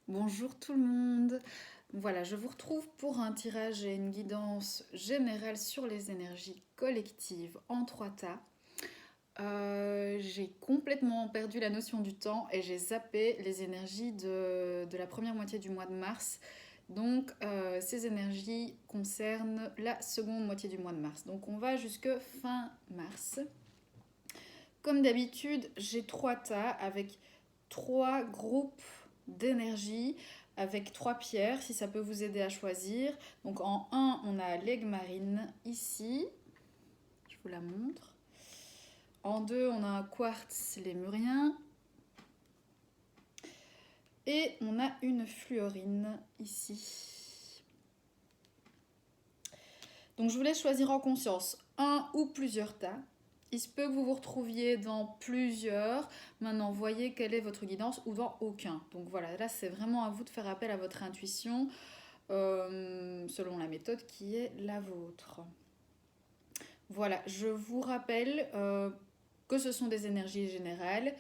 Bonjour tout le monde. Voilà, je vous retrouve pour un tirage et une guidance générale sur les énergies collectives en 3 tas. J'ai complètement perdu la notion du temps et j'ai zappé les énergies de la première moitié du mois de mars. Donc ces énergies concernent la seconde moitié du mois de mars. Donc on va jusque fin mars. Comme d'habitude, j'ai 3 tas avec 3 groupes d'énergie avec 3 pierres, si ça peut vous aider à choisir. Donc en 1, on a l'aigle marine ici, je vous la montre. En 2, on a un quartz lémurien. Et on a une fluorine ici. Donc je vous laisse choisir en conscience un ou plusieurs tas. Il se peut que vous vous retrouviez dans plusieurs. Maintenant, voyez quelle est votre guidance ou dans aucun. Donc voilà, là c'est vraiment à vous de faire appel à votre intuition selon la méthode qui est la vôtre. Voilà, je vous rappelle que ce sont des énergies générales,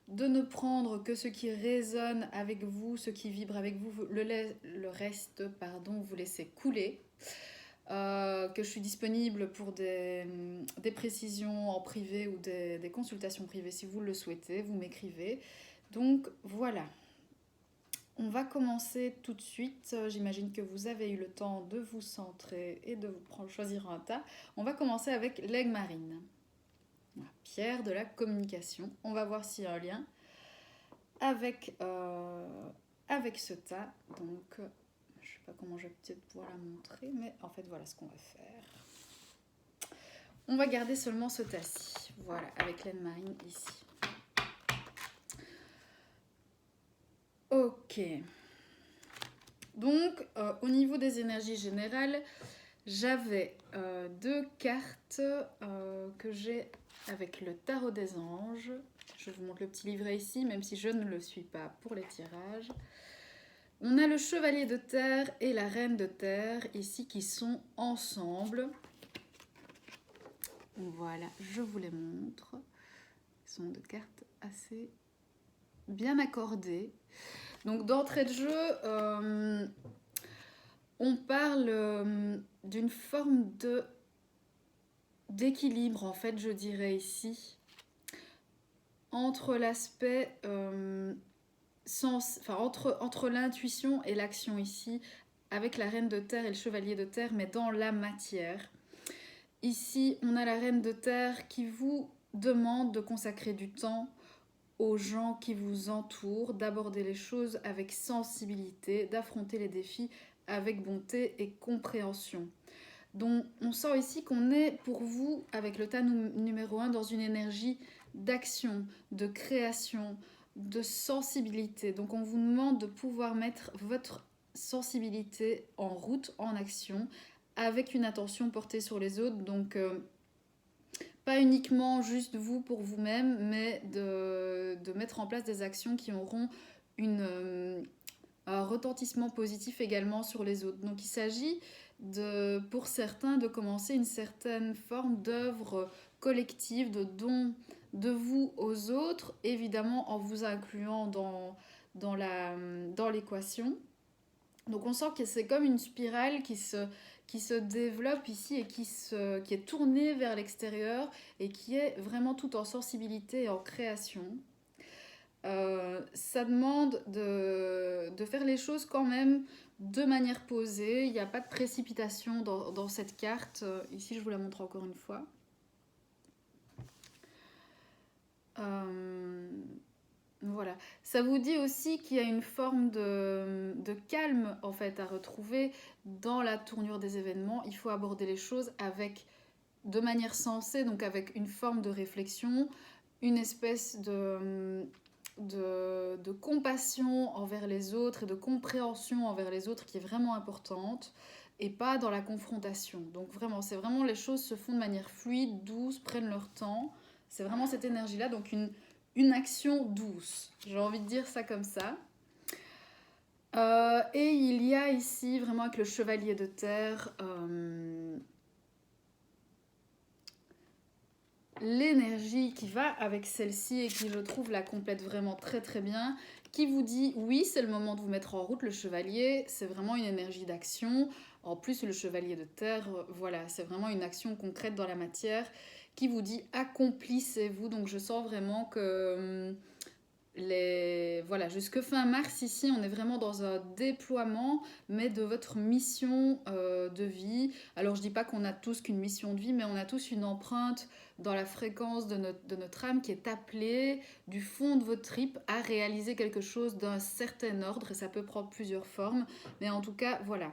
de ne prendre que ce qui résonne avec vous, ce qui vibre avec vous, le reste, pardon, vous laissez couler. Que je suis disponible pour des précisions en privé ou des consultations privées si vous le souhaitez, vous m'écrivez. Donc voilà, on va commencer tout de suite. J'imagine que vous avez eu le temps de vous centrer et de vous choisir un tas. On va commencer avec l'aigle marine, la pierre de la communication. On va voir s'il y a un lien avec, avec ce tas. Donc je ne sais pas comment je vais peut-être pouvoir la montrer, mais en fait voilà ce qu'on va faire. On va garder seulement ce tas-ci, voilà, avec l'aigle marine ici. Ok. Donc, au niveau des énergies générales, j'avais 2 cartes que j'ai avec le tarot des anges. Je vous montre le petit livret ici, même si je ne le suis pas pour les tirages. On a le chevalier de terre et la reine de terre ici qui sont ensemble. Voilà, je vous les montre. Ce sont 2 cartes assez bien accordées. Donc d'entrée de jeu, on parle d'une forme d'équilibre, en fait, je dirais ici, entre l'aspect entre l'intuition et l'action ici, avec la reine de terre et le chevalier de terre, mais dans la matière. Ici, on a la reine de terre qui vous demande de consacrer du temps aux gens qui vous entourent, d'aborder les choses avec sensibilité, d'affronter les défis avec bonté et compréhension. Donc on sent ici qu'on est pour vous, avec le tas numéro 1, dans une énergie d'action, de création, de sensibilité. Donc on vous demande de pouvoir mettre votre sensibilité en route, en action, avec une attention portée sur les autres. Donc pas uniquement juste vous pour vous-même, mais de mettre en place des actions qui auront un retentissement positif également sur les autres. Donc il s'agit pour certains de commencer une certaine forme d'œuvre collective, de don de vous aux autres, évidemment en vous incluant dans l'équation. Donc on sent que c'est comme une spirale qui se développe ici et qui est tournée vers l'extérieur et qui est vraiment tout en sensibilité et en création. Ça demande de faire les choses quand même de manière posée. Il n'y a pas de précipitation dans cette carte. Ici, je vous la montre encore une fois. Voilà. Ça vous dit aussi qu'il y a une forme de calme en fait à retrouver dans la tournure des événements. Il faut aborder les choses de manière sensée, donc avec une forme de réflexion, une espèce de compassion envers les autres et de compréhension envers les autres qui est vraiment importante et pas dans la confrontation. Donc vraiment, c'est vraiment les choses se font de manière fluide, douce, prennent leur temps. C'est vraiment cette énergie-là, donc une action douce. J'ai envie de dire ça comme ça. Et il y a ici, vraiment avec le chevalier de terre, l'énergie qui va avec celle-ci et qui, je trouve, la complète vraiment très très bien, qui vous dit oui, c'est le moment de vous mettre en route. Le chevalier, c'est vraiment une énergie d'action. En plus, le chevalier de terre, voilà, c'est vraiment une action concrète dans la matière qui vous dit accomplissez-vous. Donc je sens vraiment que voilà, jusque fin mars, ici, on est vraiment dans un déploiement, mais de votre mission de vie. Alors, je dis pas qu'on a tous qu'une mission de vie, mais on a tous une empreinte dans la fréquence de notre âme qui est appelée du fond de votre trip à réaliser quelque chose d'un certain ordre, et ça peut prendre plusieurs formes. Mais en tout cas, voilà.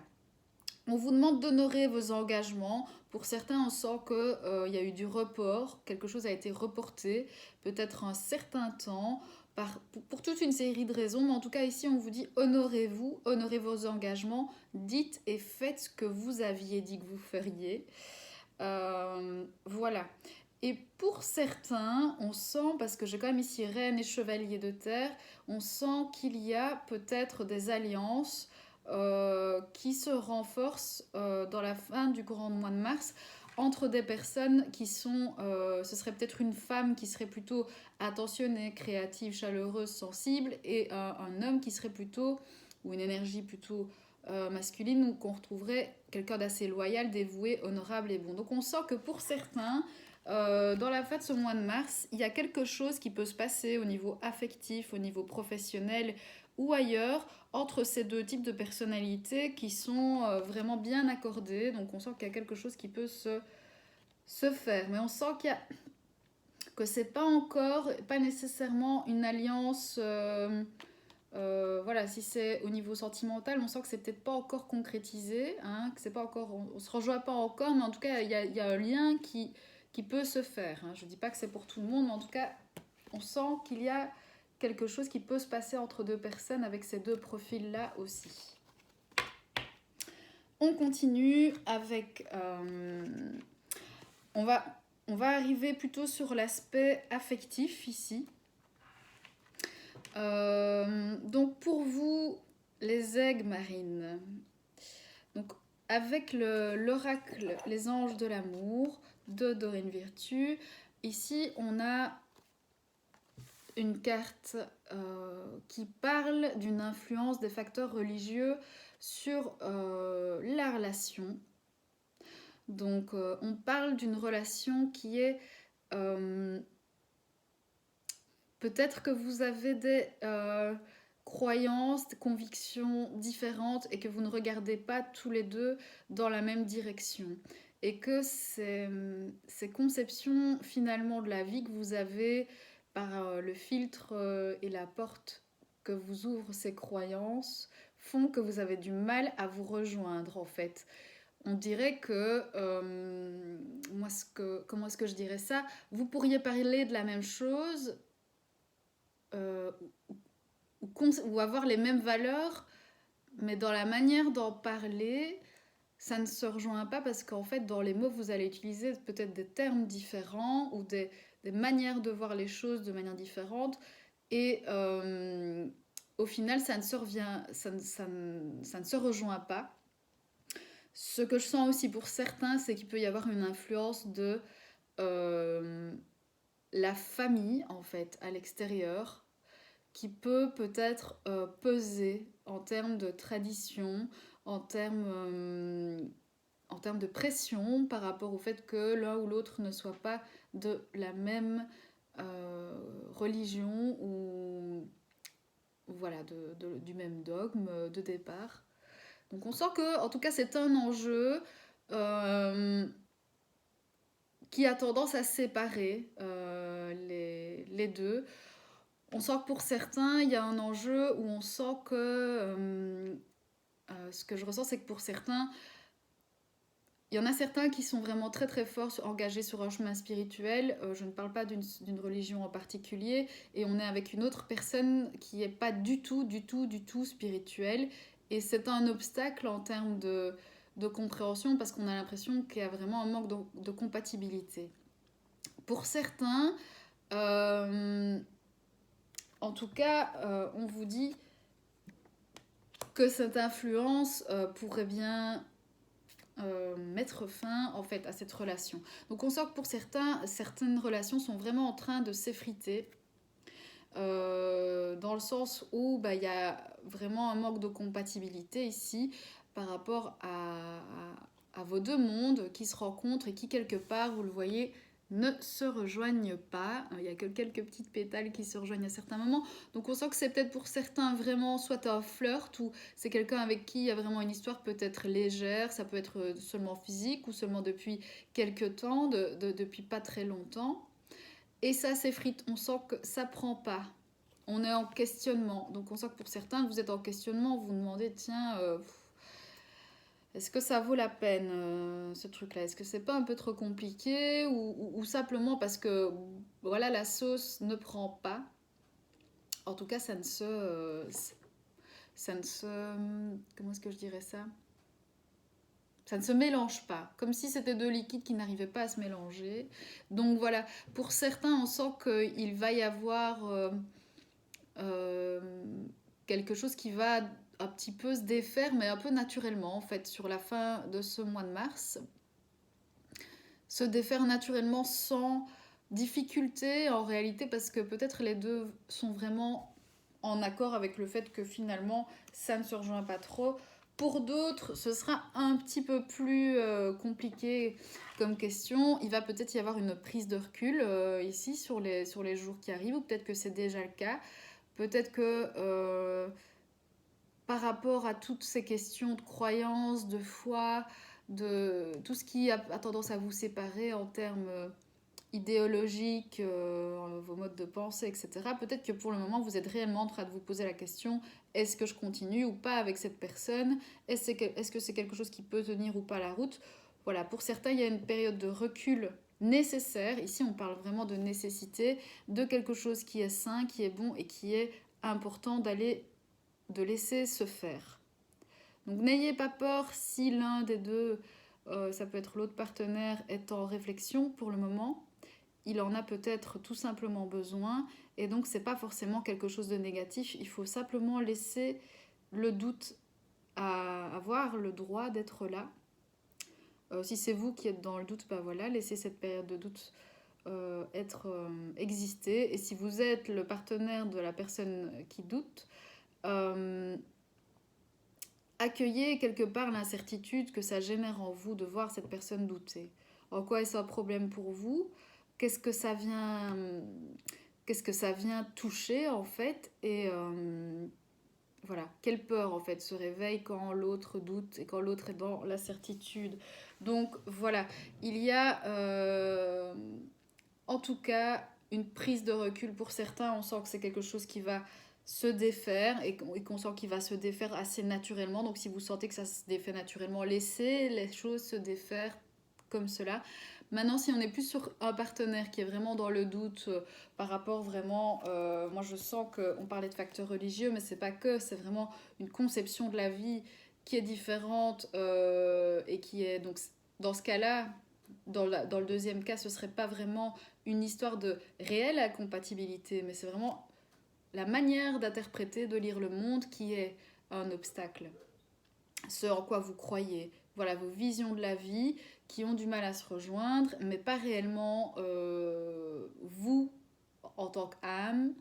On vous demande d'honorer vos engagements. Pour certains, on sent qu'il y a eu du report, quelque chose a été reporté, peut-être un certain temps, pour toute une série de raisons. Mais en tout cas, ici, on vous dit honorez-vous, honorez vos engagements, dites et faites ce que vous aviez dit que vous feriez. Voilà. Et pour certains, on sent, parce que j'ai quand même ici reine et chevalier de terre, on sent qu'il y a peut-être des alliances qui se renforcent dans la fin du courant mois de mars entre des personnes qui sont, ce serait peut-être une femme qui serait plutôt attentionnée, créative, chaleureuse, sensible, et un homme qui serait plutôt, ou une énergie plutôt masculine, ou qu'on retrouverait quelqu'un d'assez loyal, dévoué, honorable et bon. Donc on sent que pour certains, dans la fin de ce mois de mars, il y a quelque chose qui peut se passer au niveau affectif, au niveau professionnel ou ailleurs, entre ces deux types de personnalités qui sont vraiment bien accordées. Donc on sent qu'il y a quelque chose qui peut se faire. Mais on sent que c'est pas encore, pas nécessairement une alliance... voilà, si c'est au niveau sentimental, on sent que c'est peut-être pas encore concrétisé, hein, que c'est pas encore, on se rejoint pas encore, mais en tout cas, il y a un lien qui peut se faire. Hein. Je dis pas que c'est pour tout le monde, mais en tout cas, on sent qu'il y a quelque chose qui peut se passer entre deux personnes avec ces deux profils-là aussi. On continue avec... on va arriver plutôt sur l'aspect affectif ici. Donc pour vous, les aigues marines, donc avec l'oracle Les Anges de l'amour de Dorine Virtue, ici on a une carte qui parle d'une influence des facteurs religieux sur la relation. Donc on parle d'une relation qui est... peut-être que vous avez des croyances, des convictions différentes et que vous ne regardez pas tous les deux dans la même direction. Et que ces conceptions finalement de la vie que vous avez par le filtre et la porte que vous ouvrent ces croyances font que vous avez du mal à vous rejoindre en fait. On dirait que, comment est-ce que je dirais ça? Vous pourriez parler de la même chose ou avoir les mêmes valeurs, mais dans la manière d'en parler, ça ne se rejoint pas parce qu'en fait, dans les mots, vous allez utiliser peut-être des termes différents ou des manières de voir les choses de manière différente. Et au final, ça ne se rejoint pas. Ce que je sens aussi pour certains, c'est qu'il peut y avoir une influence de la famille, en fait, à l'extérieur, qui peut peut-être peser en termes de tradition, en termes de pression par rapport au fait que l'un ou l'autre ne soit pas de la même religion ou voilà, du même dogme de départ. Donc on sent que, en tout cas, c'est un enjeu qui a tendance à séparer les deux. On sent que pour certains, il y a un enjeu où on sent que... ce que je ressens, c'est que pour certains, il y en a certains qui sont vraiment très très forts, engagés sur un chemin spirituel. Je ne parle pas d'une religion en particulier. Et on est avec une autre personne qui n'est pas du tout spirituelle. Et c'est un obstacle en termes de compréhension parce qu'on a l'impression qu'il y a vraiment un manque de compatibilité. Pour certains... en tout cas, on vous dit que cette influence pourrait bien mettre fin en fait à cette relation. Donc on sent que pour certains, certaines relations sont vraiment en train de s'effriter. dans le sens où bah, y a vraiment un manque de compatibilité ici par rapport à vos deux mondes qui se rencontrent et qui quelque part, vous le voyez, ne se rejoignent pas. Il n'y a que quelques petites pétales qui se rejoignent à certains moments. Donc on sent que c'est peut-être pour certains vraiment soit un flirt ou c'est quelqu'un avec qui il y a vraiment une histoire peut-être légère. Ça peut être seulement physique ou seulement depuis quelques temps, depuis pas très longtemps. Et ça s'effrite, on sent que ça prend pas. On est en questionnement. Donc on sent que pour certains, vous êtes en questionnement, vous vous demandez, tiens, est-ce que ça vaut la peine ce truc-là? Est-ce que c'est pas un peu trop compliqué ou simplement parce que voilà, la sauce ne prend pas. En tout cas, ça ne se, comment est-ce que je dirais ça? Ça ne se mélange pas, comme si c'était deux liquides qui n'arrivaient pas à se mélanger. Donc voilà, pour certains, on sent qu'il va y avoir euh, quelque chose qui va un petit peu se défaire, mais un peu naturellement en fait, sur la fin de ce mois de mars. Se défaire naturellement sans difficulté en réalité, parce que peut-être les deux sont vraiment en accord avec le fait que finalement ça ne se rejoint pas trop. Pour d'autres, ce sera un petit peu plus compliqué comme question. Il va peut-être y avoir une prise de recul ici sur les jours qui arrivent, ou peut-être que c'est déjà le cas. Peut-être que par rapport à toutes ces questions de croyance, de foi, de tout ce qui a tendance à vous séparer en termes idéologiques, vos modes de pensée, etc. Peut-être que pour le moment, vous êtes réellement en train de vous poser la question, est-ce que je continue ou pas avec cette personne? Est-ce que c'est quelque chose qui peut tenir ou pas la route? Voilà, pour certains, il y a une période de recul nécessaire. Ici, on parle vraiment de nécessité, de quelque chose qui est sain, qui est bon et qui est important de laisser se faire. Donc n'ayez pas peur si l'un des deux, ça peut être l'autre partenaire, est en réflexion pour le moment. Il en a peut-être tout simplement besoin et donc c'est pas forcément quelque chose de négatif. Il faut simplement laisser le doute avoir le droit d'être là. Si c'est vous qui êtes dans le doute, bah voilà, laissez cette période de doute exister. Et si vous êtes le partenaire de la personne qui doute, accueillez quelque part l'incertitude que ça génère en vous de voir cette personne douter. En quoi est-ce un problème pour vous? Qu'est-ce que ça vient, qu'est-ce que ça vient toucher en fait? Et voilà, quelle peur en fait se réveille quand l'autre doute et quand l'autre est dans la certitude. Donc voilà, il y a en tout cas une prise de recul pour certains. On sent que c'est quelque chose qui va se défaire et qu'on sent qu'il va se défaire assez naturellement. Donc si vous sentez que ça se défait naturellement, laissez les choses se défaire comme cela. Maintenant, si on est plus sur un partenaire qui est vraiment dans le doute par rapport vraiment, moi je sens qu'on parlait de facteurs religieux, mais c'est pas que, c'est vraiment une conception de la vie qui est différente et qui est donc dans ce cas-là, dans le deuxième cas, ce serait pas vraiment une histoire de réelle incompatibilité, mais c'est vraiment la manière d'interpréter, de lire le monde qui est un obstacle. Ce en quoi vous croyez, voilà vos visions de la vie qui ont du mal à se rejoindre, mais pas réellement vous en tant qu'âme.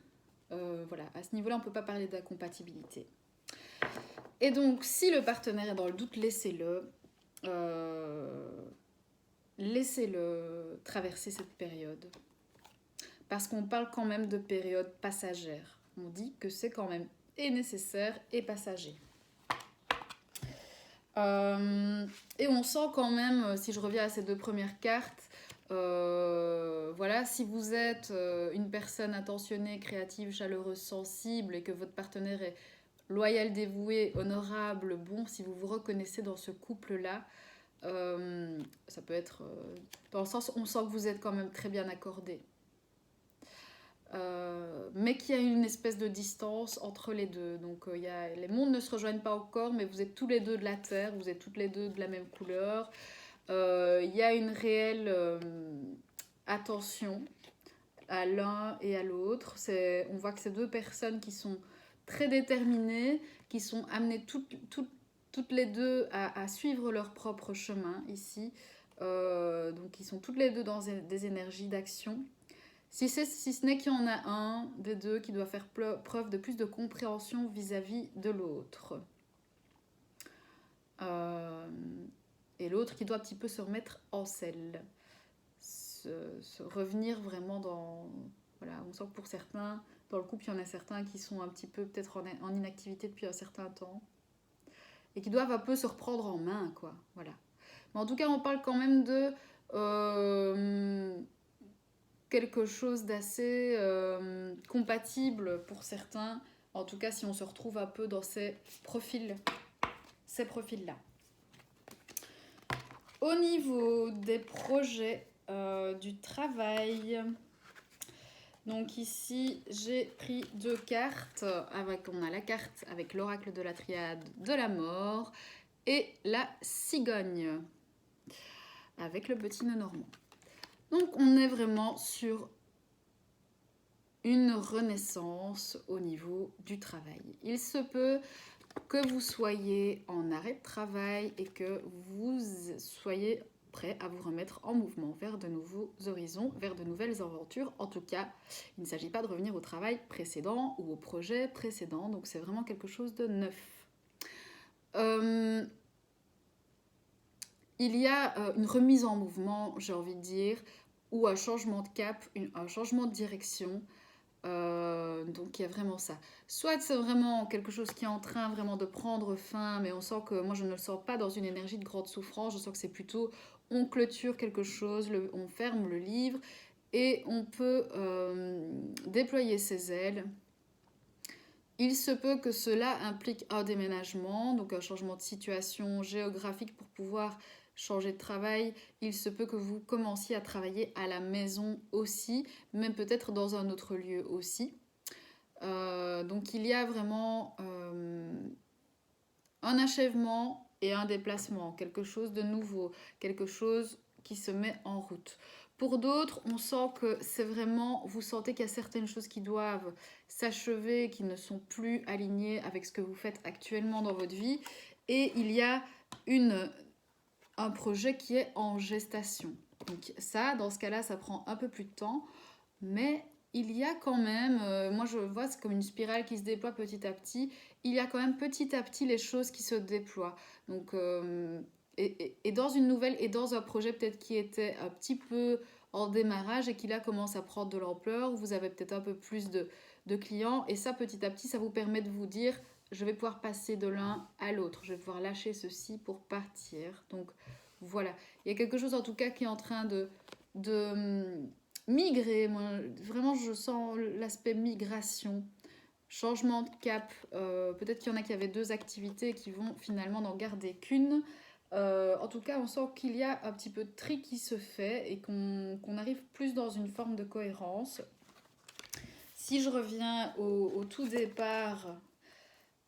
Voilà, à ce niveau-là, on ne peut pas parler d'incompatibilité. Et donc, si le partenaire est dans le doute, laissez-le. Laissez-le traverser cette période. Parce qu'on parle quand même de période passagère. On dit que c'est quand même et nécessaire et passager. Et on sent quand même, si je reviens à ces deux premières cartes, voilà, si vous êtes une personne attentionnée, créative, chaleureuse, sensible et que votre partenaire est loyal, dévoué, honorable, bon, si vous vous reconnaissez dans ce couple-là, ça peut être dans le sens, on sent que vous êtes quand même très bien accordés. Mais qu'il y a une espèce de distance entre les deux. Donc les mondes ne se rejoignent pas encore, mais vous êtes tous les deux de la terre, vous êtes toutes les deux de la même couleur. Il y a une réelle attention à l'un et à l'autre. On voit que c'est deux personnes qui sont très déterminées, qui sont amenées toutes les deux à suivre leur propre chemin ici. Donc ils sont toutes les deux dans des énergies d'action. Si ce n'est qu'il y en a un des deux qui doit faire preuve de plus de compréhension vis-à-vis de l'autre. Et l'autre qui doit un petit peu se remettre en selle. Se revenir vraiment dans... Voilà, on sent que pour certains, dans le couple, il y en a certains qui sont un petit peu peut-être en inactivité depuis un certain temps. Et qui doivent un peu se reprendre en main, quoi. Voilà. Mais en tout cas, on parle quand même de... quelque chose d'assez compatible pour certains, en tout cas si on se retrouve un peu dans ces profils-là. Au niveau des projets du travail, donc ici j'ai pris 2 cartes, on a la carte avec l'oracle de la triade de la mort et la cigogne avec le petit nœud normand. Donc on est vraiment sur une renaissance au niveau du travail. Il se peut que vous soyez en arrêt de travail et que vous soyez prêt à vous remettre en mouvement vers de nouveaux horizons, vers de nouvelles aventures. En tout cas, il ne s'agit pas de revenir au travail précédent ou au projet précédent, donc c'est vraiment quelque chose de neuf. Il y a une remise en mouvement, j'ai envie de dire, ou un changement de cap, un changement de direction. Donc il y a vraiment ça. Soit c'est vraiment quelque chose qui est en train vraiment de prendre fin, mais on sent que moi je ne le sens pas dans une énergie de grande souffrance. Je sens que c'est plutôt on clôture quelque chose, on ferme le livre et on peut déployer ses ailes. Il se peut que cela implique un déménagement, donc un changement de situation géographique pour pouvoir changer de travail. Il se peut que vous commenciez à travailler à la maison aussi, même peut-être dans un autre lieu aussi. Donc il y a vraiment un achèvement et un déplacement, quelque chose de nouveau, quelque chose qui se met en route. Pour d'autres, on sent que c'est vraiment, vous sentez qu'il y a certaines choses qui doivent s'achever, qui ne sont plus alignées avec ce que vous faites actuellement dans votre vie. Et il y a un projet qui est en gestation. Donc ça, dans ce cas-là, ça prend un peu plus de temps. Mais il y a quand même, moi je vois c'est comme une spirale qui se déploie petit à petit. Il y a quand même petit à petit les choses qui se déploient. Donc... Et dans une nouvelle et dans un projet peut-être qui était un petit peu en démarrage et qui là commence à prendre de l'ampleur, vous avez peut-être un peu plus de clients et ça petit à petit ça vous permet de vous dire je vais pouvoir passer de l'un à l'autre, je vais pouvoir lâcher ceci pour partir. Donc voilà, il y a quelque chose en tout cas qui est en train de migrer. Moi, vraiment je sens l'aspect migration. Changement de cap, peut-être qu'il y en a qui avaient 2 activités et qui vont finalement n'en garder qu'une. En tout cas, on sent qu'il y a un petit peu de tri qui se fait et qu'on arrive plus dans une forme de cohérence. Si je reviens au tout départ,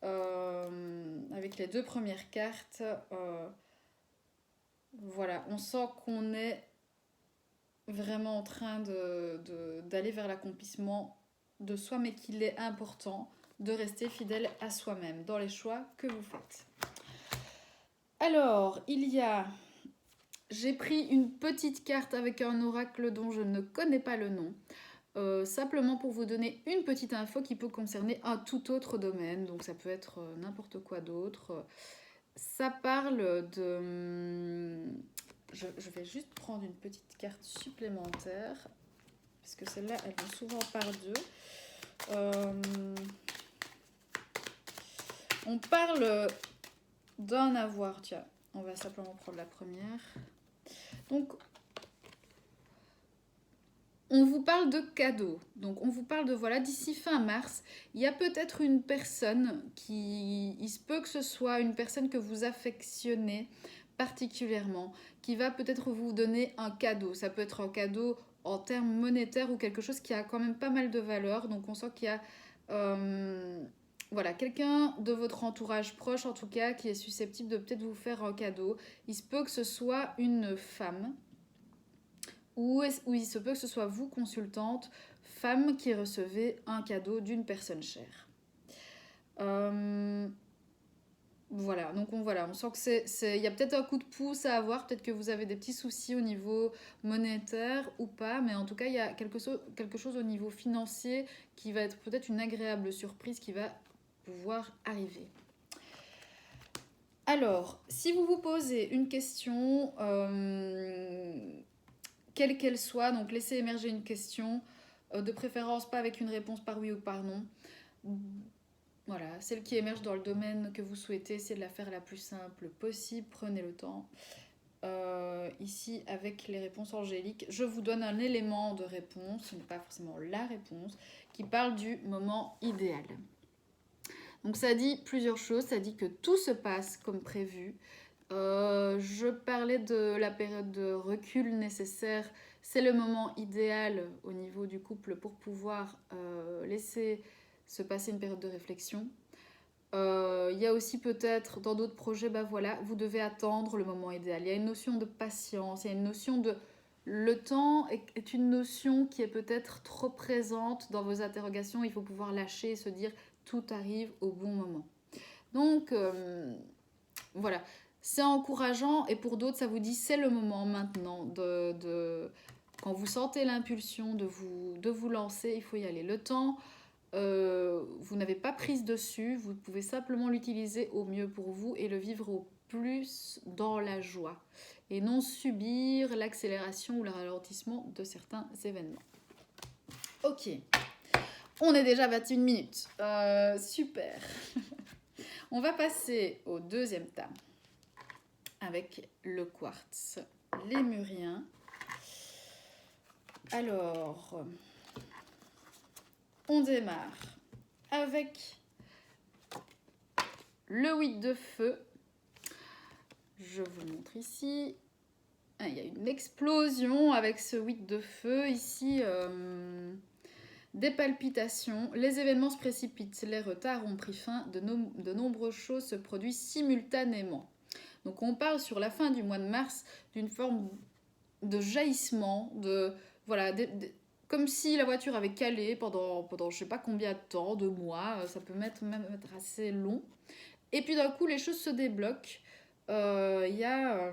avec les 2 premières cartes, voilà, on sent qu'on est vraiment en train d'aller vers l'accomplissement de soi, mais qu'il est important de rester fidèle à soi-même dans les choix que vous faites. Alors, j'ai pris une petite carte avec un oracle dont je ne connais pas le nom, simplement pour vous donner une petite info qui peut concerner un tout autre domaine, donc ça peut être n'importe quoi d'autre. Ça parle de... Je vais juste prendre une petite carte supplémentaire, parce que celle-là, elle vient souvent par 2. On parle d'un avoir, tiens, on va simplement prendre la première. Donc, on vous parle de cadeaux. Donc, on vous parle de, voilà, d'ici fin mars, il y a peut-être une personne il se peut que ce soit une personne que vous affectionnez particulièrement, qui va peut-être vous donner un cadeau. Ça peut être un cadeau en termes monétaires ou quelque chose qui a quand même pas mal de valeur. Donc, on sent qu'il y a... voilà, quelqu'un de votre entourage proche, en tout cas, qui est susceptible de peut-être vous faire un cadeau. Il se peut que ce soit une femme, ou il se peut que ce soit vous, consultante, femme, qui recevez un cadeau d'une personne chère. Voilà, donc on voilà, on sent que il y a peut-être un coup de pouce à avoir, peut-être que vous avez des petits soucis au niveau monétaire ou pas, mais en tout cas, il y a quelque chose au niveau financier qui va être peut-être une agréable surprise qui va pouvoir arriver. Alors, si vous vous posez une question, quelle qu'elle soit, donc laissez émerger une question, de préférence pas avec une réponse par oui ou par non. Voilà, celle qui émerge dans le domaine que vous souhaitez, essayez de la faire la plus simple possible, prenez le temps. Ici, avec les réponses angéliques, je vous donne un élément de réponse, ce n'est pas forcément la réponse, qui parle du moment idéal. Donc ça dit plusieurs choses, ça dit que tout se passe comme prévu. Je parlais de la période de recul nécessaire, c'est le moment idéal au niveau du couple pour pouvoir laisser se passer une période de réflexion. Il y a aussi peut-être dans d'autres projets, voilà, vous devez attendre le moment idéal. Il y a une notion de patience, il y a une notion de... Le temps est une notion qui est peut-être trop présente dans vos interrogations. Il faut pouvoir lâcher et se dire tout arrive au bon moment. Donc, voilà. C'est encourageant et pour d'autres, ça vous dit c'est le moment maintenant quand vous sentez l'impulsion de vous lancer, il faut y aller. Le temps, vous n'avez pas prise dessus, vous pouvez simplement l'utiliser au mieux pour vous et le vivre au plus dans la joie et non subir l'accélération ou le ralentissement de certains événements. Ok, on est déjà à 21 minutes, super. On va passer au deuxième tas avec le quartz lémurien. Alors, on démarre avec le 8 de feu. Je vous montre ici. Il y a une explosion avec ce 8 de feu. Ici, des palpitations. Les événements se précipitent. Les retards ont pris fin. De nombreuses choses se produisent simultanément. Donc on parle sur la fin du mois de mars d'une forme de jaillissement, voilà, comme si la voiture avait calé pendant je ne sais pas combien de temps, 2 mois, ça peut même être assez long. Et puis d'un coup, les choses se débloquent. Il y a...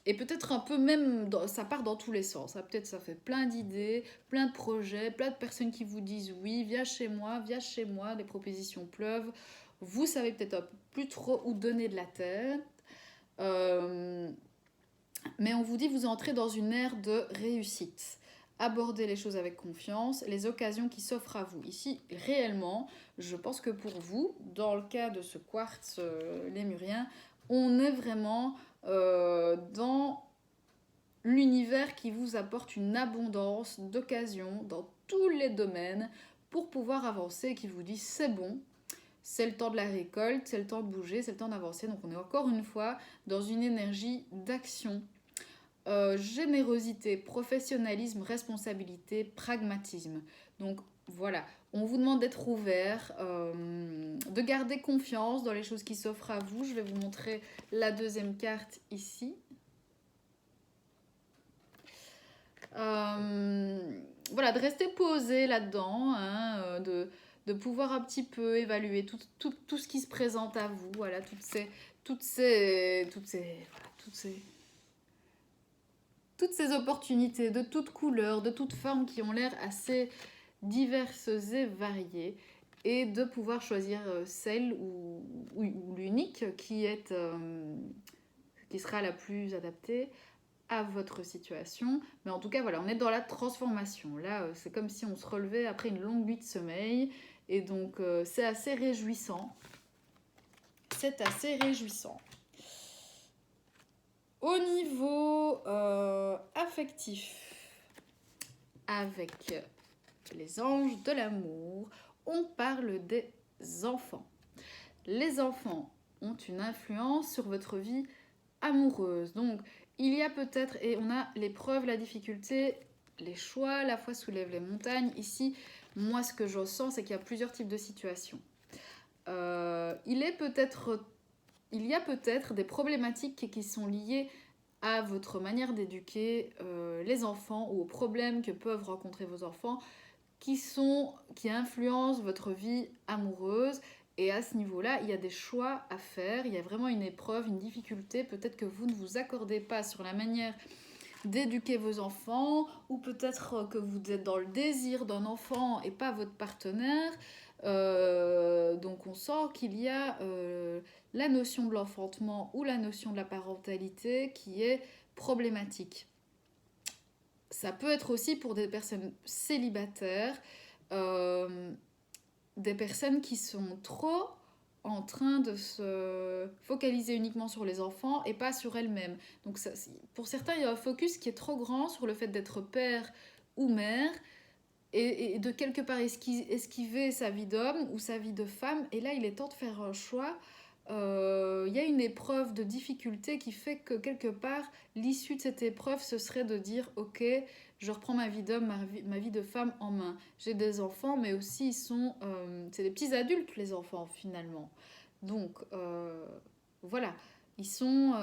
et peut-être un peu même, ça part dans tous les sens. Peut-être ça fait plein d'idées, plein de projets, plein de personnes qui vous disent oui, viens chez moi, les propositions pleuvent. Vous savez peut-être un peu plus trop où donner de la tête. Mais on vous dit vous entrez dans une ère de réussite. Abordez les choses avec confiance, les occasions qui s'offrent à vous. Ici, réellement, je pense que pour vous, dans le cas de ce quartz lémurien, on est vraiment dans l'univers qui vous apporte une abondance d'occasions dans tous les domaines pour pouvoir avancer, qui vous dit c'est bon, c'est le temps de la récolte, c'est le temps de bouger, c'est le temps d'avancer. Donc on est encore une fois dans une énergie d'action. Générosité, professionnalisme, responsabilité, pragmatisme. Donc voilà, on vous demande d'être ouvert, de garder confiance dans les choses qui s'offrent à vous. Je vais vous montrer la deuxième carte ici. Voilà, de rester posé là-dedans, hein, de pouvoir un petit peu évaluer tout ce qui se présente à vous. Voilà, toutes ces opportunités de toutes couleurs, de toutes formes qui ont l'air assez diverses et variées, et de pouvoir choisir celle ou l'unique qui sera la plus adaptée à votre situation. Mais en tout cas, voilà, on est dans la transformation. Là, c'est comme si on se relevait après une longue nuit de sommeil, et donc c'est assez réjouissant. C'est assez réjouissant. Au niveau affectif, avec les anges de l'amour, on parle des enfants. Les enfants ont une influence sur votre vie amoureuse. Donc, il y a peut-être, et on a l'épreuve, la difficulté, les choix, la foi soulève les montagnes. Ici, moi, ce que je ressens, c'est qu'il y a plusieurs types de situations. Il y a peut-être des problématiques qui sont liées à votre manière d'éduquer les enfants ou aux problèmes que peuvent rencontrer vos enfants qui influencent votre vie amoureuse. Et à ce niveau-là, il y a des choix à faire, il y a vraiment une épreuve, une difficulté, peut-être que vous ne vous accordez pas sur la manière d'éduquer vos enfants, ou peut-être que vous êtes dans le désir d'un enfant et pas votre partenaire. Donc on sent qu'il y a la notion de l'enfantement ou la notion de la parentalité qui est problématique. Ça peut être aussi pour des personnes célibataires, des personnes qui sont trop en train de se focaliser uniquement sur les enfants et pas sur elles-mêmes. Donc ça, pour certains, il y a un focus qui est trop grand sur le fait d'être père ou mère et de quelque part esquiver sa vie d'homme ou sa vie de femme. Et là, il est temps de faire un choix. Il y a une épreuve de difficulté qui fait que quelque part, l'issue de cette épreuve, ce serait de dire, ok, je reprends ma vie d'homme, ma vie de femme en main. J'ai des enfants, mais aussi c'est des petits adultes, les enfants, finalement. Donc, voilà, ils sont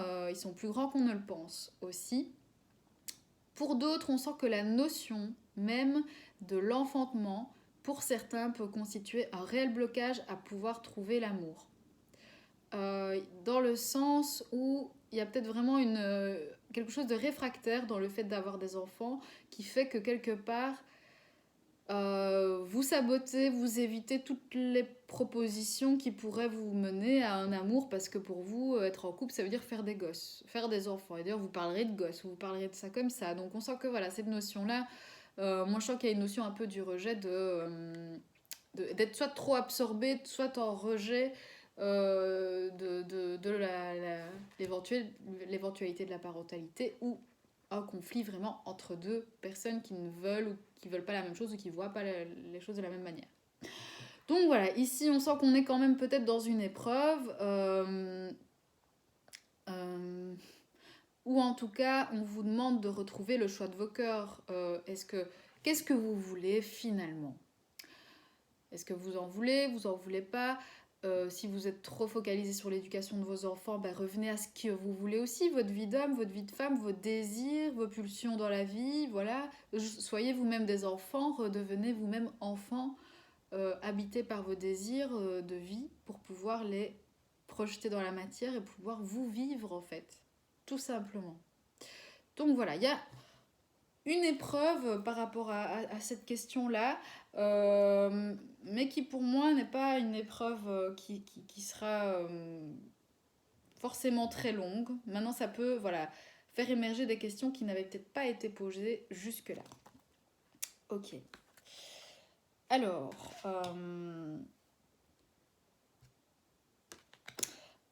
plus grands qu'on ne le pense aussi. Pour d'autres, on sent que la notion même de l'enfantement, pour certains, peut constituer un réel blocage à pouvoir trouver l'amour. Dans le sens où il y a peut-être vraiment quelque chose de réfractaire dans le fait d'avoir des enfants qui fait que quelque part vous sabotez, vous évitez toutes les propositions qui pourraient vous mener à un amour parce que pour vous, être en couple, ça veut dire faire des gosses, faire des enfants. Et d'ailleurs, vous parlerez de gosses, vous parlerez de ça comme ça. Donc on sent que voilà, cette notion-là, moi je sens qu'il y a une notion un peu du rejet d'être soit trop absorbé, soit en rejet l'éventualité de la parentalité ou un conflit vraiment entre deux personnes qui ne veulent ou qui veulent pas la même chose ou qui voient pas les choses de la même manière. Donc voilà, ici on sent qu'on est quand même peut-être dans une épreuve ou en tout cas on vous demande de retrouver le choix de vos cœurs. Qu'est-ce que vous voulez finalement? Est-ce que vous en voulez pas? Si vous êtes trop focalisé sur l'éducation de vos enfants, revenez à ce que vous voulez aussi, votre vie d'homme, votre vie de femme, vos désirs, vos pulsions dans la vie, voilà. Soyez vous-même des enfants, redevenez vous-même enfants, habités par vos désirs de vie pour pouvoir les projeter dans la matière et pouvoir vous vivre en fait, tout simplement. Donc voilà, il y a une épreuve par rapport à cette question-là, mais qui pour moi n'est pas une épreuve qui sera forcément très longue. Maintenant, ça peut faire émerger des questions qui n'avaient peut-être pas été posées jusque-là. Ok. Alors,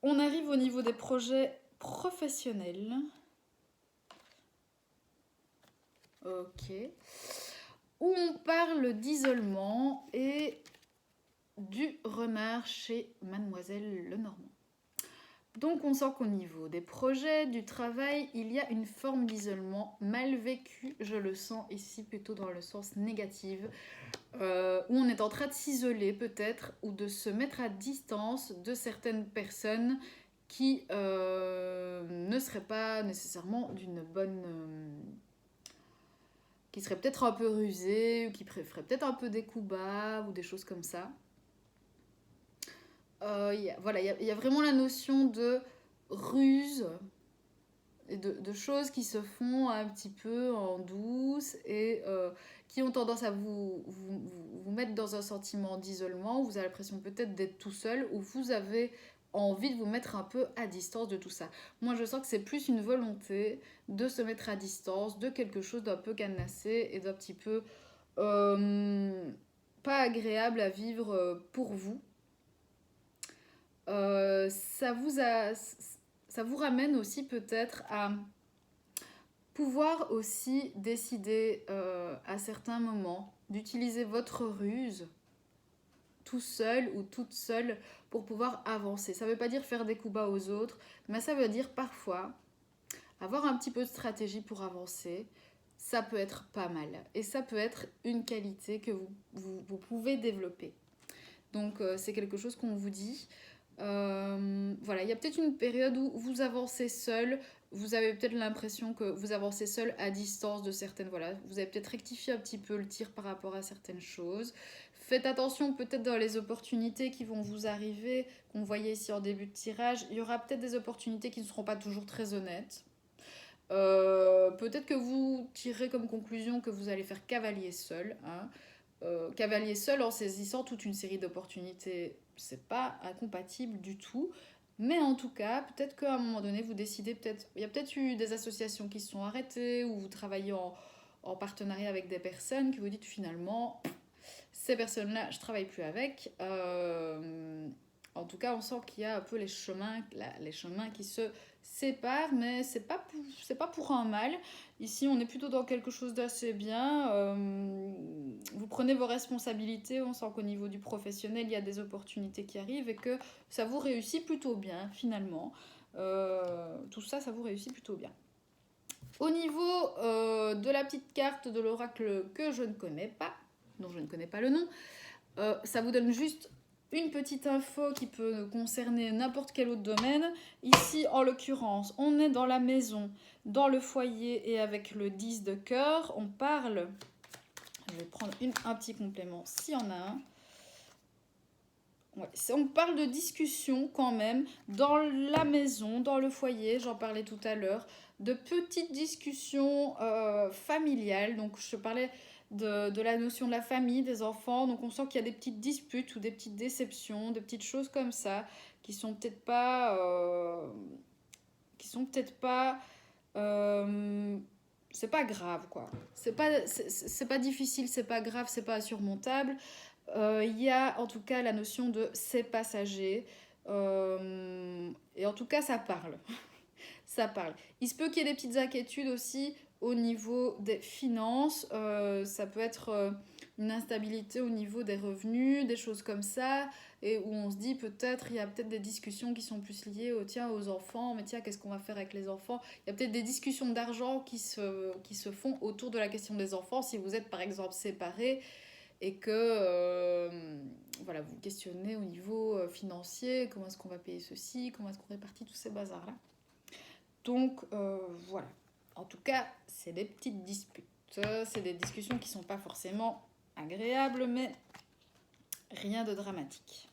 on arrive au niveau des projets professionnels. Ok. Où on parle d'isolement et du renard chez Mademoiselle Lenormand. Donc on sent qu'au niveau des projets, du travail, il y a une forme d'isolement mal vécue, je le sens ici plutôt dans le sens négatif, où on est en train de s'isoler peut-être, ou de se mettre à distance de certaines personnes qui ne seraient pas nécessairement d'une bonne... qui seraient peut-être un peu rusées, ou qui feraient peut-être un peu des coups bas, ou des choses comme ça. Il y a vraiment la notion de ruse et de choses qui se font un petit peu en douce et qui ont tendance à vous mettre dans un sentiment d'isolement. Vous avez l'impression peut-être d'être tout seul ou vous avez envie de vous mettre un peu à distance de tout ça. Moi, je sens que c'est plus une volonté de se mettre à distance de quelque chose d'un peu cadenassé et d'un petit peu pas agréable à vivre pour vous. Ça vous ramène aussi peut-être à pouvoir aussi décider à certains moments d'utiliser votre ruse tout seul ou toute seule pour pouvoir avancer. Ça ne veut pas dire faire des coups bas aux autres, mais ça veut dire parfois avoir un petit peu de stratégie pour avancer. Ça peut être pas mal et ça peut être une qualité que vous pouvez développer. Donc c'est quelque chose qu'on vous dit. Voilà, il y a peut-être une période où vous avancez seul, vous avez peut-être l'impression que vous avancez seul à distance de certaines, voilà, vous avez peut-être rectifié un petit peu le tir par rapport à certaines choses. Faites attention peut-être dans les opportunités qui vont vous arriver, qu'on voyait ici en début de tirage, il y aura peut-être des opportunités qui ne seront pas toujours très honnêtes. Peut-être que vous tirerez comme conclusion que vous allez faire cavalier seul, hein. Cavalier seul en saisissant toute une série d'opportunités, c'est pas incompatible du tout. Mais en tout cas, peut-être qu'à un moment donné, vous décidez, peut-être, il y a peut-être eu des associations qui se sont arrêtées, ou vous travaillez en partenariat avec des personnes qui vous dites finalement, ces personnes-là, je travaille plus avec. En tout cas, on sent qu'il y a un peu les chemins qui se séparent, mais c'est pas pour un mal. Ici, on est plutôt dans quelque chose d'assez bien. Vous prenez vos responsabilités. On sent qu'au niveau du professionnel, il y a des opportunités qui arrivent et que ça vous réussit plutôt bien, finalement. Tout ça, ça vous réussit plutôt bien. Au niveau de la petite carte de l'oracle que je ne connais pas, dont je ne connais pas le nom, ça vous donne juste une petite info qui peut concerner n'importe quel autre domaine. Ici, en l'occurrence, on est dans la maison, dans le foyer et avec le 10 de cœur. On parle, je vais prendre un petit complément s'il y en a un. Ouais, on parle de discussion quand même dans la maison, dans le foyer, j'en parlais tout à l'heure, de petites discussions familiales. Donc je parlais de la notion de la famille, des enfants. Donc on sent qu'il y a des petites disputes ou des petites déceptions, des petites choses comme ça qui sont peut-être pas... c'est pas grave quoi. C'est pas difficile, c'est pas grave, c'est pas insurmontable. Il y a en tout cas la notion de c'est passager. Et en tout cas, ça parle. Ça parle. Il se peut qu'il y ait des petites inquiétudes aussi au niveau des finances. Ça peut être une instabilité au niveau des revenus, des choses comme ça. Et où on se dit peut-être, il y a peut-être des discussions qui sont plus liées aux enfants. Mais tiens, qu'est-ce qu'on va faire avec les enfants? Il y a peut-être des discussions d'argent qui se font autour de la question des enfants. Si vous êtes par exemple séparés et que voilà, vous questionnez au niveau financier, comment est-ce qu'on va payer ceci, comment est-ce qu'on répartit tous ces bazars-là. Donc voilà, en tout cas, c'est des petites disputes, c'est des discussions qui ne sont pas forcément agréables, mais rien de dramatique.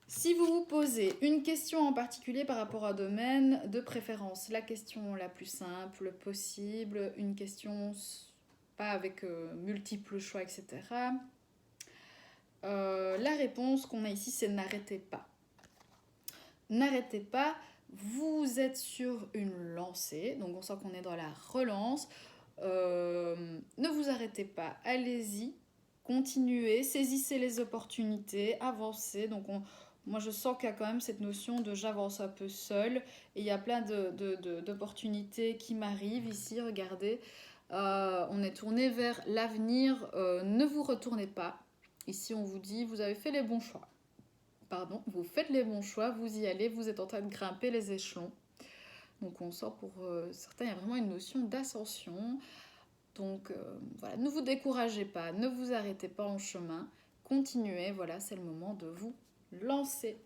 Si vous vous posez une question en particulier par rapport à un domaine, de préférence la question la plus simple possible, une question pas avec multiples choix, etc. La réponse qu'on a ici, c'est n'arrêtez pas. N'arrêtez pas, vous êtes sur une lancée, donc on sent qu'on est dans la relance. Ne vous arrêtez pas, allez-y, continuez, saisissez les opportunités, avancez. Donc moi je sens qu'il y a quand même cette notion de j'avance un peu seule et il y a plein d'opportunités qui m'arrivent ici, regardez. On est tourné vers l'avenir, ne vous retournez pas. Ici on vous dit vous avez fait les bons choix. Pardon, vous faites les bons choix, vous y allez, vous êtes en train de grimper les échelons. Donc on sent pour certains, il y a vraiment une notion d'ascension. Donc voilà, ne vous découragez pas, ne vous arrêtez pas en chemin, continuez, voilà, c'est le moment de vous lancer.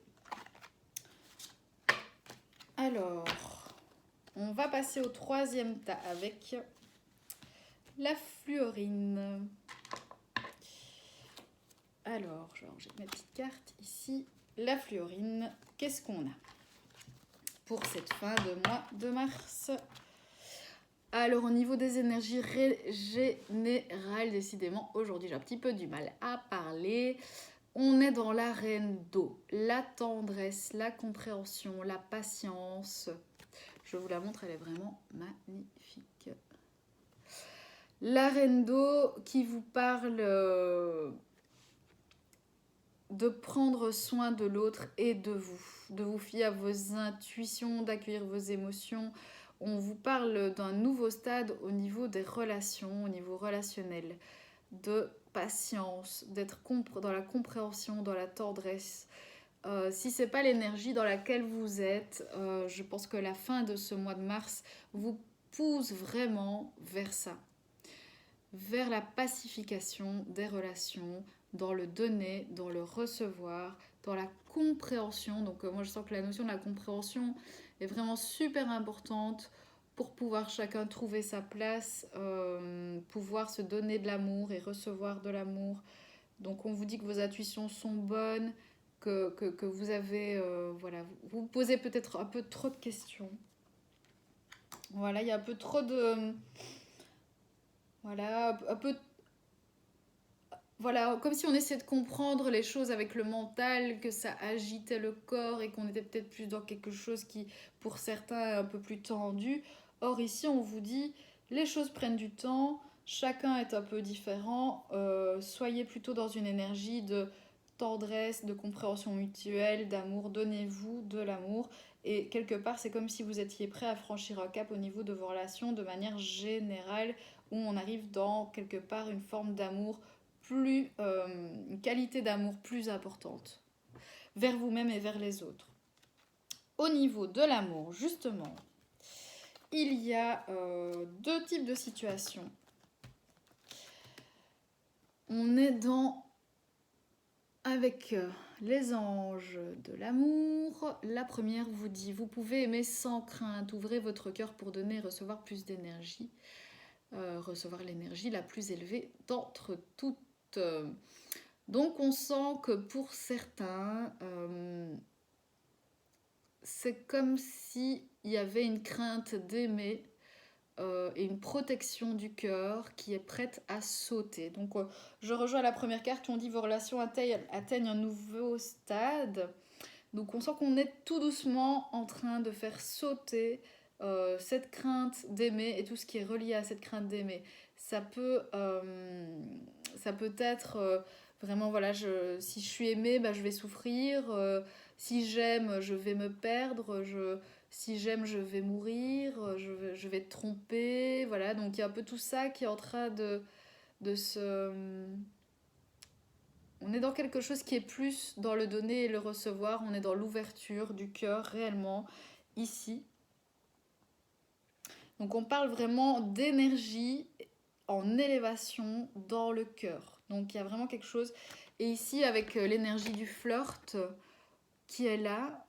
Alors, on va passer au troisième tas avec la fluorine. Alors, je vais ranger mes petites cartes ici. La fluorine, qu'est-ce qu'on a pour cette fin de mois de mars? Alors, au niveau des énergies générales, décidément, aujourd'hui, j'ai un petit peu du mal à parler. On est dans la reine d'eau, la tendresse, la compréhension, la patience. Je vous la montre, elle est vraiment magnifique. La reine d'eau qui vous parle de prendre soin de l'autre et de vous fier à vos intuitions, d'accueillir vos émotions. On vous parle d'un nouveau stade au niveau des relations, au niveau relationnel, de patience, d'être dans la compréhension, dans la tendresse. Si c'est pas l'énergie dans laquelle vous êtes, je pense que la fin de ce mois de mars vous pousse vraiment vers ça, vers la pacification des relations, dans le donner, dans le recevoir, dans la compréhension. Donc moi je sens que la notion de la compréhension est vraiment super importante pour pouvoir chacun trouver sa place, pouvoir se donner de l'amour et recevoir de l'amour. Donc on vous dit que vos intuitions sont bonnes, que vous avez, voilà, vous posez peut-être un peu trop de questions. Voilà, il y a un peu trop de... Voilà, un peu... Voilà, comme si on essayait de comprendre les choses avec le mental, que ça agitait le corps et qu'on était peut-être plus dans quelque chose qui, pour certains, est un peu plus tendu. Or, ici, on vous dit, les choses prennent du temps, chacun est un peu différent, soyez plutôt dans une énergie de tendresse, de compréhension mutuelle, d'amour, donnez-vous de l'amour. Et quelque part, c'est comme si vous étiez prêt à franchir un cap au niveau de vos relations de manière générale, où on arrive dans quelque part une forme d'amour plus, une qualité d'amour plus importante vers vous-même et vers les autres. Au niveau de l'amour, justement, il y a deux types de situations. On est dans avec les anges de l'amour. La première vous dit, vous pouvez aimer sans crainte, ouvrez votre cœur pour donner et recevoir plus d'énergie. Recevoir l'énergie la plus élevée d'entre toutes. Donc on sent que pour certains, c'est comme s'il y avait une crainte d'aimer et une protection du cœur qui est prête à sauter. Donc je rejoins la première carte où on dit vos relations atteignent un nouveau stade. Donc on sent qu'on est tout doucement en train de faire sauter cette crainte d'aimer et tout ce qui est relié à cette crainte d'aimer. Ça peut être vraiment, voilà, si je suis aimée, bah, je vais souffrir. Si j'aime, je vais me perdre. Si j'aime, je vais mourir. Je vais être trompée. Voilà, donc il y a un peu tout ça qui est en train de se... On est dans quelque chose qui est plus dans le donner et le recevoir. On est dans l'ouverture du cœur réellement ici. Donc on parle vraiment d'énergie en élévation dans le cœur. Donc il y a vraiment quelque chose. Et ici avec l'énergie du flirt qui est là,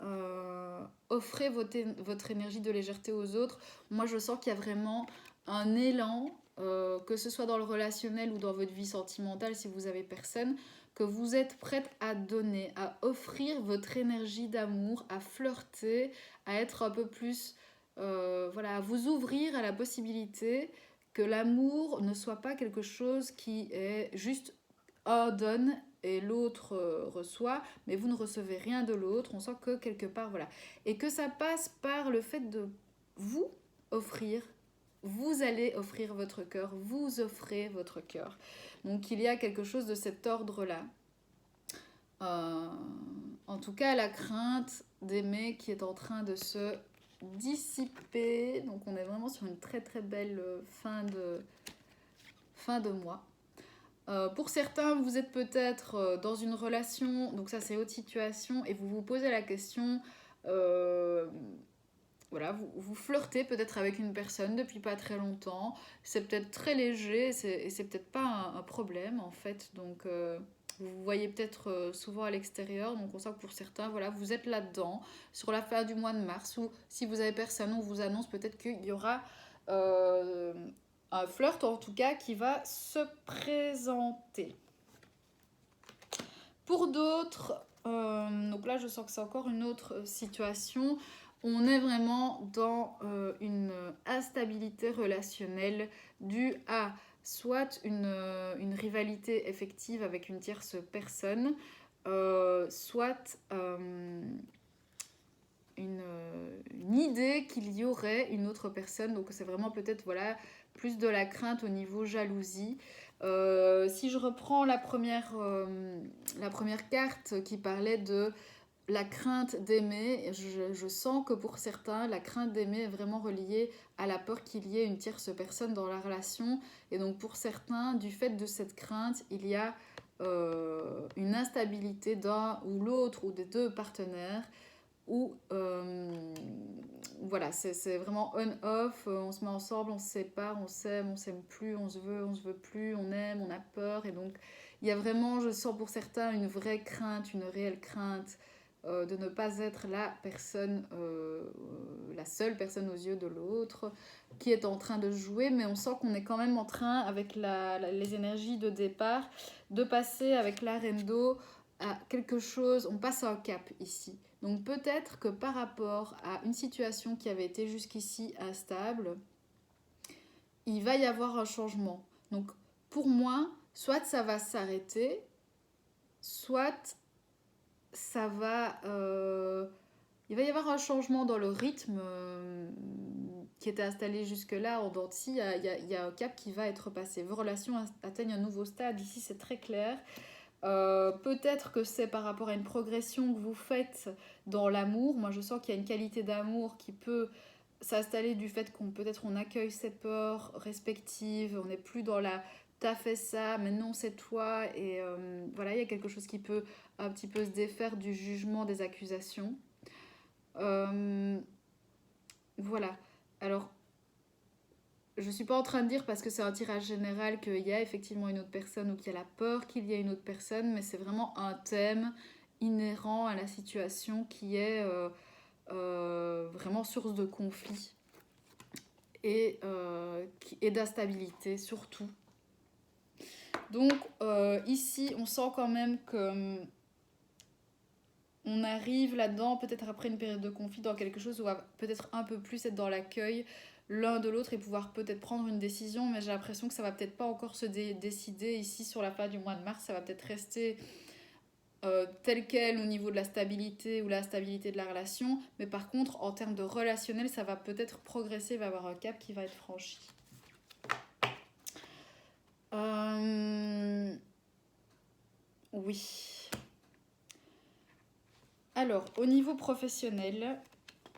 offrez votre énergie de légèreté aux autres. Moi je sens qu'il y a vraiment un élan, que ce soit dans le relationnel ou dans votre vie sentimentale si vous avez personne, que vous êtes prête à donner, à offrir votre énergie d'amour, à flirter, à être un peu plus, voilà, à vous ouvrir à la possibilité que l'amour ne soit pas quelque chose qui est juste un donne et l'autre reçoit, mais vous ne recevez rien de l'autre. On sent que quelque part, voilà. Et que ça passe par le fait de vous offrir. Vous allez offrir votre cœur, vous offrez votre cœur. Donc il y a quelque chose de cet ordre-là. En tout cas, la crainte d'aimer qui est en train de se dissiper. Donc on est vraiment sur une très très belle fin de mois. Pour certains, vous êtes peut-être dans une relation, donc ça c'est autre situation, et vous vous posez la question, voilà, vous flirtez peut-être avec une personne depuis pas très longtemps, c'est peut-être très léger, et c'est peut-être pas un problème en fait, donc vous vous voyez peut-être souvent à l'extérieur, donc on sent que pour certains, voilà, vous êtes là-dedans, sur la fin du mois de mars, ou si vous avez personne, on vous annonce peut-être qu'il y aura un flirt en tout cas qui va se présenter. Pour d'autres, donc là je sens que c'est encore une autre situation, on est vraiment dans une instabilité relationnelle due à soit une rivalité effective avec une tierce personne, soit une idée qu'il y aurait une autre personne. Donc c'est vraiment peut-être, voilà, plus de la crainte au niveau jalousie. Si je reprends la première carte qui parlait de la crainte d'aimer, je sens que pour certains, la crainte d'aimer est vraiment reliée à la peur qu'il y ait une tierce personne dans la relation. Et donc pour certains, du fait de cette crainte, il y a une instabilité d'un ou l'autre ou des deux partenaires où voilà, c'est vraiment on-off, on se met ensemble, on se sépare, on s'aime plus, on se veut plus, on aime, on a peur. Et donc Il y a vraiment, je sens pour certains, une vraie crainte, une réelle crainte de ne pas être la personne, la seule personne aux yeux de l'autre qui est en train de jouer, mais on sent qu'on est quand même en train, avec les énergies de départ, de passer avec la reine d'eau à quelque chose, on passe à un cap ici. Donc peut-être que par rapport à une situation qui avait été jusqu'ici instable, il va y avoir un changement. Donc pour moi, soit ça va s'arrêter, soit ça va... il va y avoir un changement dans le rythme qui était installé jusque-là en dents de scie. Il y a un cap qui va être passé. Vos relations atteignent un nouveau stade. Ici, c'est très clair. Peut-être que c'est par rapport à une progression que vous faites dans l'amour. Moi, je sens qu'il y a une qualité d'amour qui peut s'installer du fait qu'on peut-être on accueille ses peurs respectives. On n'est plus dans la t'as fait ça, mais non, c'est toi. Et voilà, il y a quelque chose qui peut un petit peu se défaire du jugement des accusations. Voilà. Alors, je ne suis pas en train de dire, parce que c'est un tirage général, qu'il y a effectivement une autre personne ou qu'il y a la peur qu'il y ait une autre personne, mais c'est vraiment un thème inhérent à la situation qui est vraiment source de conflit et d'instabilité surtout. Donc ici, on sent quand même que on arrive là-dedans, peut-être après une période de conflit, dans quelque chose où on va peut-être un peu plus être dans l'accueil l'un de l'autre et pouvoir peut-être prendre une décision, mais j'ai l'impression que ça va peut-être pas encore se décider ici sur la fin du mois de mars, ça va peut-être rester tel quel au niveau de la stabilité ou la stabilité de la relation, mais par contre en termes de relationnel, ça va peut-être progresser, il va y avoir un cap qui va être franchi. Oui. Alors, au niveau professionnel,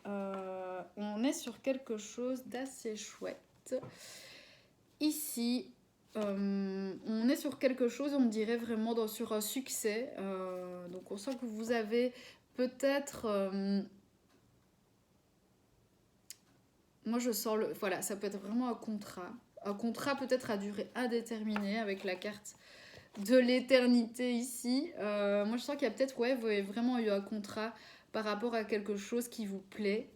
on est sur quelque chose d'assez chouette. Ici, on est sur quelque chose, on dirait vraiment sur un succès. Donc, on sent que vous avez peut-être... moi, je sens voilà, ça peut être vraiment un contrat. Un contrat peut-être à durée indéterminée avec la carte de l'éternité ici. Moi, je sens qu'il y a peut-être, ouais, vous avez vraiment eu un contrat par rapport à quelque chose qui vous plaît,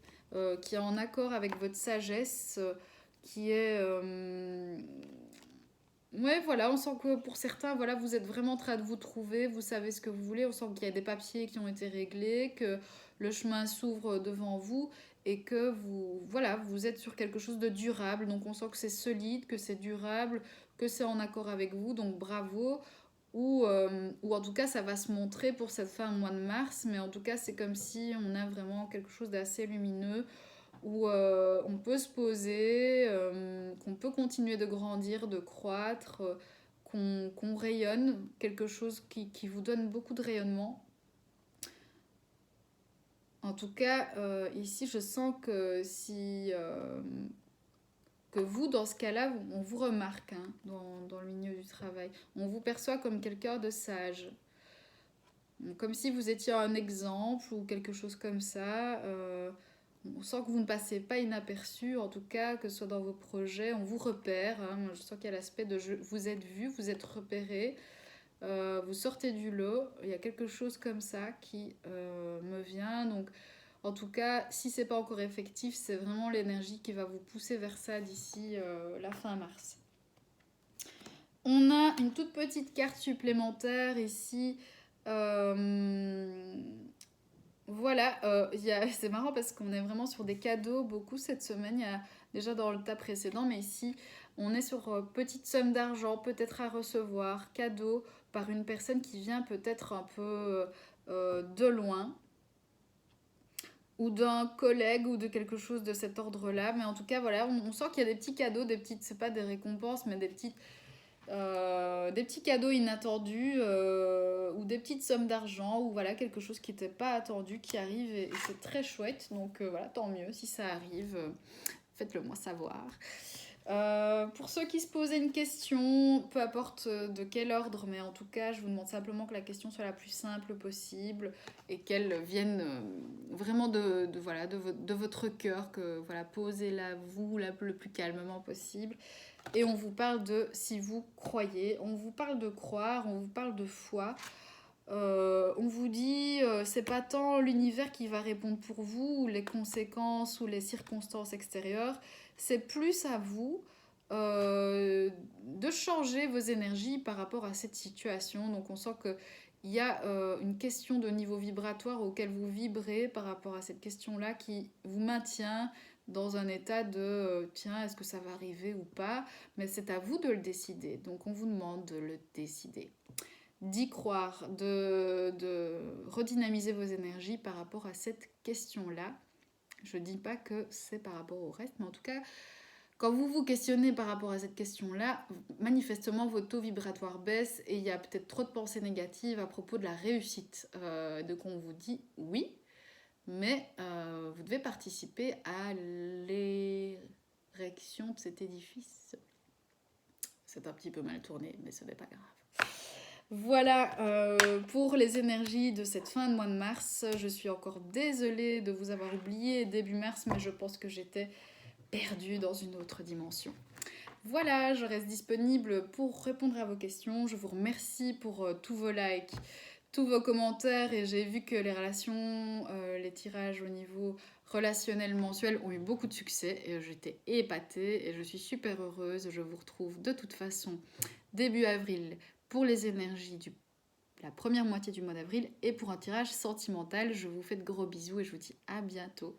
qui est en accord avec votre sagesse, qui est... ouais, voilà, on sent que pour certains, voilà, vous êtes vraiment en train de vous trouver, vous savez ce que vous voulez, on sent qu'il y a des papiers qui ont été réglés, que le chemin s'ouvre devant vous et que vous, voilà, vous êtes sur quelque chose de durable. Donc on sent que c'est solide, que c'est durable, que c'est en accord avec vous, donc bravo. Ou en tout cas, ça va se montrer pour cette fin mois de mars, mais en tout cas, c'est comme si on a vraiment quelque chose d'assez lumineux où on peut se poser, qu'on peut continuer de grandir, de croître, qu'on rayonne, quelque chose qui vous donne beaucoup de rayonnement. En tout cas, ici, je sens que si... que vous, dans ce cas-là, on vous remarque hein, dans le milieu du travail. On vous perçoit comme quelqu'un de sage. Comme si vous étiez un exemple ou quelque chose comme ça. On sent que vous ne passez pas inaperçu, en tout cas, que ce soit dans vos projets, on vous repère. Hein. Je sens qu'il y a l'aspect de vous êtes vu, vous êtes repéré, vous sortez du lot. Il y a quelque chose comme ça qui me vient. Donc, en tout cas, si c'est pas encore effectif, c'est vraiment l'énergie qui va vous pousser vers ça d'ici la fin mars. On a une toute petite carte supplémentaire ici. Voilà, c'est marrant parce qu'on est vraiment sur des cadeaux beaucoup cette semaine. Il y a déjà dans le tas précédent, mais ici, on est sur petite somme d'argent, peut-être à recevoir, cadeau par une personne qui vient peut-être un peu de loin, ou d'un collègue ou de quelque chose de cet ordre-là. Mais en tout cas, voilà, on sent qu'il y a des petits cadeaux, des petites, c'est pas des récompenses, mais des petits cadeaux inattendus ou des petites sommes d'argent ou voilà quelque chose qui n'était pas attendu qui arrive et c'est très chouette donc voilà tant mieux si ça arrive faites-le moi savoir Pour ceux qui se posaient une question, peu importe de quel ordre, mais en tout cas, je vous demande simplement que la question soit la plus simple possible et qu'elle vienne vraiment voilà, de votre cœur, que voilà, posez-la vous le plus calmement possible. Et on vous parle de si vous croyez, on vous parle de croire, on vous parle de foi. On vous dit, c'est pas tant l'univers qui va répondre pour vous, ou les conséquences, ou les circonstances extérieures, c'est plus à vous de changer vos énergies par rapport à cette situation. Donc on sent que il y a une question de niveau vibratoire auquel vous vibrez par rapport à cette question-là qui vous maintient dans un état de tiens, est-ce que ça va arriver ou pas? Mais c'est à vous de le décider. Donc on vous demande de le décider, d'y croire, de redynamiser vos énergies par rapport à cette question-là. Je ne dis pas que c'est par rapport au reste, mais en tout cas, quand vous vous questionnez par rapport à cette question-là, manifestement votre taux vibratoire baisse et il y a peut-être trop de pensées négatives à propos de la réussite. Donc on vous dit oui, mais vous devez participer à l'érection de cet édifice. C'est un petit peu mal tourné, mais ce n'est pas grave. Voilà pour les énergies de cette fin de mois de mars. Je suis encore désolée de vous avoir oublié début mars, mais je pense que j'étais perdue dans une autre dimension. Voilà, je reste disponible pour répondre à vos questions. Je vous remercie pour tous vos likes, tous vos commentaires, et j'ai vu que les relations, les tirages au niveau relationnel mensuel ont eu beaucoup de succès et j'étais épatée et je suis super heureuse. Je vous retrouve de toute façon début avril pour les énergies de la première moitié du mois d'avril et pour un tirage sentimental. Je vous fais de gros bisous et je vous dis à bientôt.